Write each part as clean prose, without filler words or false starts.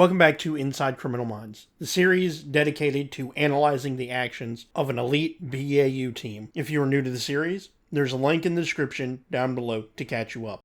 Welcome back to Inside Criminal Minds, the series dedicated to analyzing the actions of an elite BAU team. If you are new to the series, there's a link in the description down below to catch you up.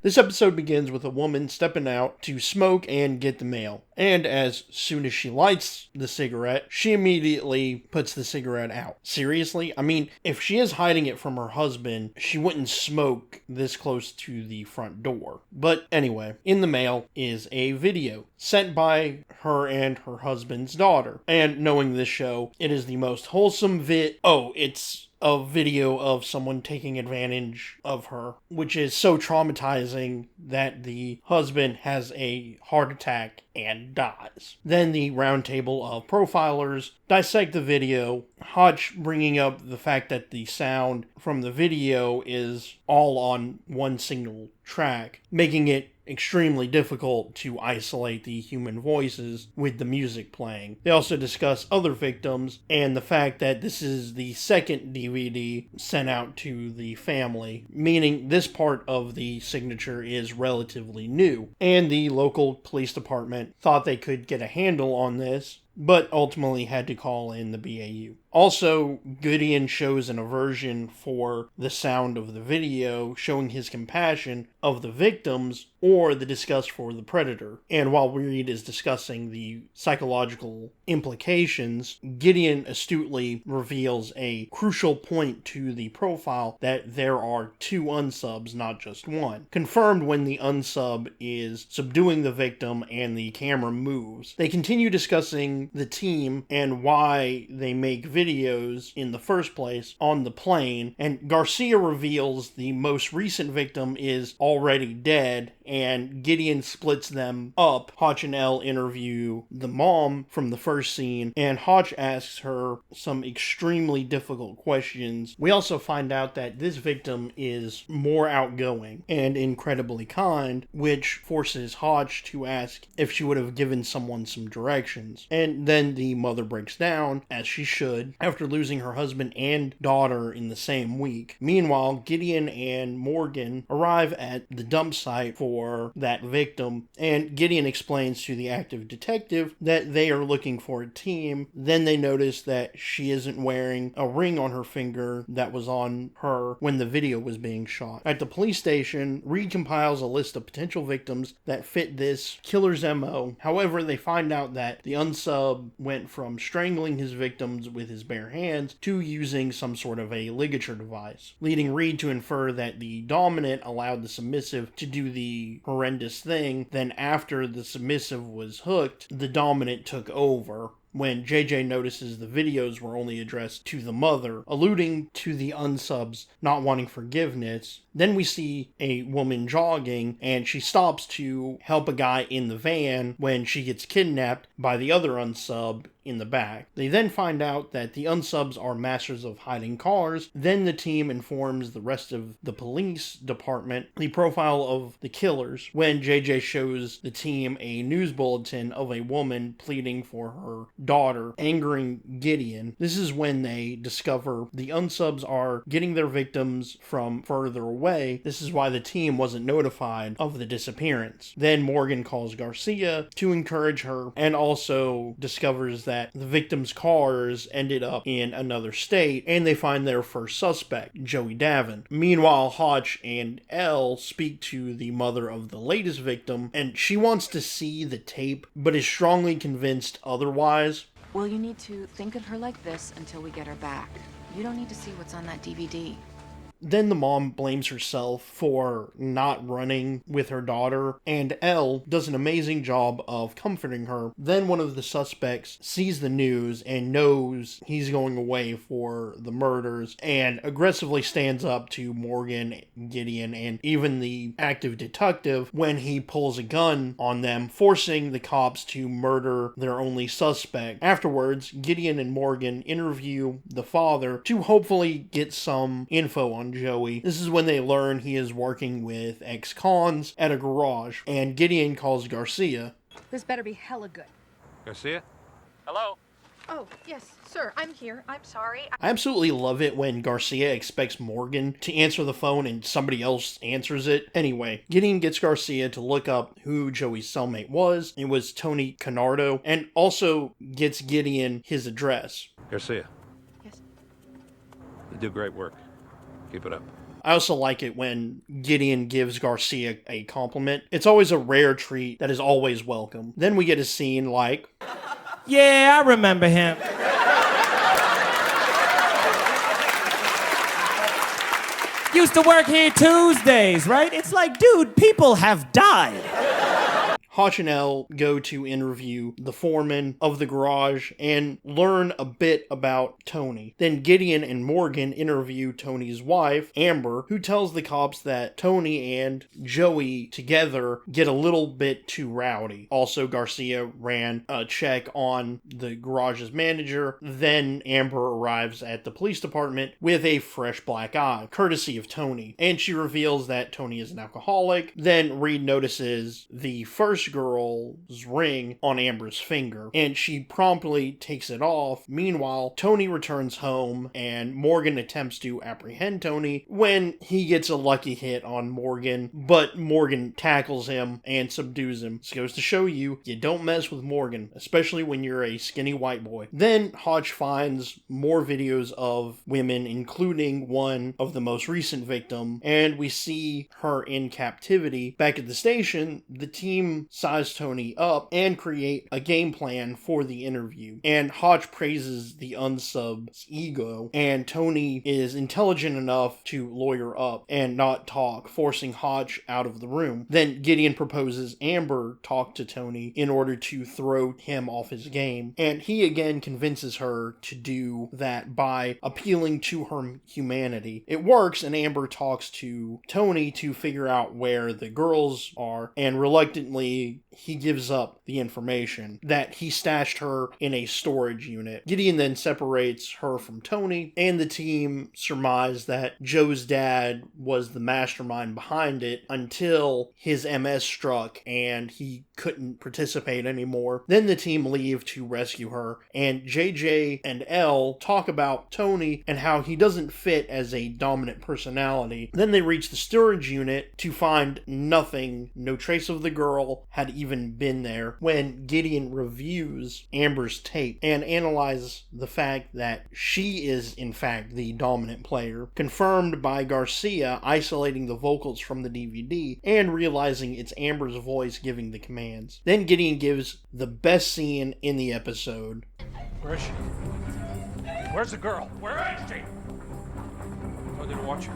This episode begins with a woman stepping out to smoke and get the mail, and as soon as she lights the cigarette, she immediately puts the cigarette out. Seriously? I mean, if she is hiding it from her husband, she wouldn't smoke this close to the front door. But anyway, in the mail is a video sent by her and her husband's daughter, and knowing this show, it is the most wholesome it's a video of someone taking advantage of her, which is so traumatizing that the husband has a heart attack and dies. Then the roundtable of profilers dissect the video, Hodge bringing up the fact that the sound from the video is all on one single track, making it extremely difficult to isolate the human voices with the music playing. They also discuss other victims and the fact that this is the second DVD sent out to the family, meaning this part of the signature is relatively new. And the local police department thought they could get a handle on this, but ultimately had to call in the BAU. Also, Gideon shows an aversion for the sound of the video, showing his compassion of the victims or the disgust for the predator. And while Reed is discussing the psychological implications, Gideon astutely reveals a crucial point to the profile that there are two unsubs, not just one. Confirmed when the unsub is subduing the victim and the camera moves. They continue discussing the team and why they make videos in the first place on the plane, and Garcia reveals the most recent victim is already dead, and Gideon splits them up. Hotch and Elle interview the mom from the first scene, and Hotch asks her some extremely difficult questions. We also find out that this victim is more outgoing and incredibly kind, which forces Hotch to ask if she would have given someone some directions. And then the mother breaks down, as she should, after losing her husband and daughter in the same week. Meanwhile, Gideon and Morgan arrive at the dump site for that victim, and Gideon explains to the active detective that they are looking for a team. Then they notice that she isn't wearing a ring on her finger that was on her when the video was being shot. At the police station, Reed compiles a list of potential victims that fit this killer's MO. However, they find out that the unsub went from strangling his victims with his bare hands to using some sort of a ligature device, leading Reed to infer that the dominant allowed the submissive to do the horrendous thing. Then after the submissive was hooked, the dominant took over. When JJ notices the videos were only addressed to the mother, alluding to the unsubs not wanting forgiveness. Then we see a woman jogging, and she stops to help a guy in the van when she gets kidnapped by the other unsub in the back. They then find out that the unsubs are masters of hiding cars. Then the team informs the rest of the police department the profile of the killers when JJ shows the team a news bulletin of a woman pleading for her daughter, angering Gideon. This is when they discover the unsubs are getting their victims from further away. This is why the team wasn't notified of the disappearance. Then Morgan calls Garcia to encourage her, and also discovers that the victims' cars ended up in another state, and they find their first suspect, Joey Davin. Meanwhile, Hotch and Elle speak to the mother of the latest victim, and she wants to see the tape, but is strongly convinced otherwise. Well, you need to think of her like this until we get her back. You don't need to see what's on that DVD. Then the mom blames herself for not running with her daughter, and Elle does an amazing job of comforting her. Then one of the suspects sees the news and knows he's going away for the murders, and aggressively stands up to Morgan, Gideon, and even the active detective when he pulls a gun on them, forcing the cops to murder their only suspect. Afterwards, Gideon and Morgan interview the father to hopefully get some info on Joey. This is when they learn he is working with ex-cons at a garage, and Gideon calls Garcia. This better be hella good. Garcia? Hello? Oh, yes, sir, I'm here. I'm sorry. I absolutely love it when Garcia expects Morgan to answer the phone and somebody else answers it. Anyway, Gideon gets Garcia to look up who Joey's cellmate was. It was Tony Canardo, and also gets Gideon his address. Garcia. Yes. You do great work. Keep it up. I also like it when Gideon gives Garcia a compliment. It's always a rare treat that is always welcome. Then we get a scene like... Yeah, I remember him. Used to work here Tuesdays, right? It's like, dude, people have died. Hotch and Elle go to interview the foreman of the garage and learn a bit about Tony. Then Gideon and Morgan interview Tony's wife, Amber, who tells the cops that Tony and Joey together get a little bit too rowdy. Also, Garcia ran a check on the garage's manager. Then Amber arrives at the police department with a fresh black eye, courtesy of Tony, and she reveals that Tony is an alcoholic. Then Reed notices the first girl's ring on Amber's finger, and she promptly takes it off. Meanwhile, Tony returns home, and Morgan attempts to apprehend Tony when he gets a lucky hit on Morgan, but Morgan tackles him and subdues him. This goes to show you don't mess with Morgan, especially when you're a skinny white boy. Then Hotch finds more videos of women, including one of the most recent victim, and we see her in captivity. Back at the station, the team size Tony up and create a game plan for the interview. And Hotch praises the unsub's ego, and Tony is intelligent enough to lawyer up and not talk, forcing Hotch out of the room. Then Gideon proposes Amber talk to Tony in order to throw him off his game, and he again convinces her to do that by appealing to her humanity. It works, and Amber talks to Tony to figure out where the girls are, and reluctantly he gives up the information that he stashed her in a storage unit. Gideon then separates her from Tony, and the team surmise that Joe's dad was the mastermind behind it until his MS struck and he couldn't participate anymore. Then the team leave to rescue her, and JJ and Elle talk about Tony and how he doesn't fit as a dominant personality. Then they reach the storage unit to find nothing. No trace of the girl had even been there when Gideon reviews Amber's tape and analyzes the fact that she is in fact the dominant player, confirmed by Garcia isolating the vocals from the DVD and realizing it's Amber's voice giving the commands. Then Gideon gives the best scene in the episode. Where is she? Where's the girl? Where is she? I didn't watch her.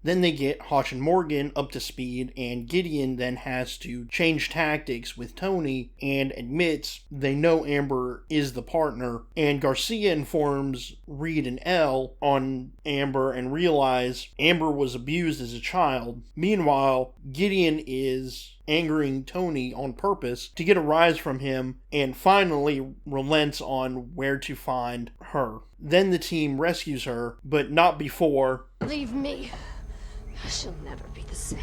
Then they get Hotch and Morgan up to speed, and Gideon then has to change tactics with Tony and admits they know Amber is the partner, and Garcia informs Reed and Elle on Amber and realize Amber was abused as a child. Meanwhile, Gideon is angering Tony on purpose to get a rise from him and finally relents on where to find her. Then the team rescues her, but not before... Leave me. She'll never be the same.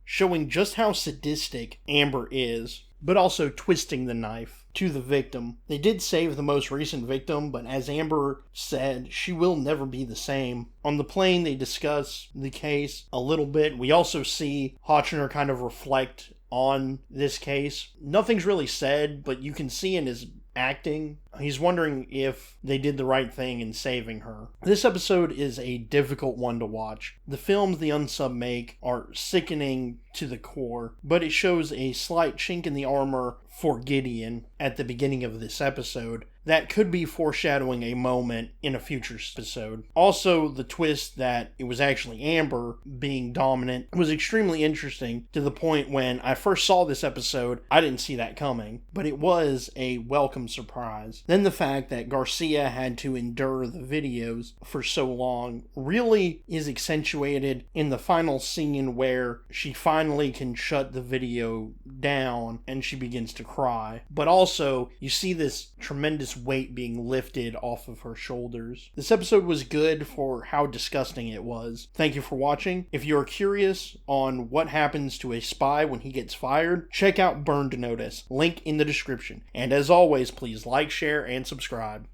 Showing just how sadistic Amber is, but also twisting the knife to the victim. They did save the most recent victim, but as Amber said, she will never be the same. On the plane, they discuss the case a little bit. We also see Hotch and her kind of reflect on this case. Nothing's really said, but you can see in his acting, he's wondering if they did the right thing in saving her. This episode is a difficult one to watch. The films the unsub make are sickening to the core, but it shows a slight chink in the armor for Gideon at the beginning of this episode that could be foreshadowing a moment in a future episode. Also, the twist that it was actually Amber being dominant was extremely interesting, to the point when I first saw this episode, I didn't see that coming, but it was a welcome surprise. Then the fact that Garcia had to endure the videos for so long really is accentuated in the final scene where she finally can shut the video down and she begins to cry. But also, you see this tremendous this weight being lifted off of her shoulders. This episode was good for how disgusting it was. Thank you for watching. If you are curious on what happens to a spy when he gets fired, check out Burn to Notice, link in the description. And as always, please like, share, and subscribe.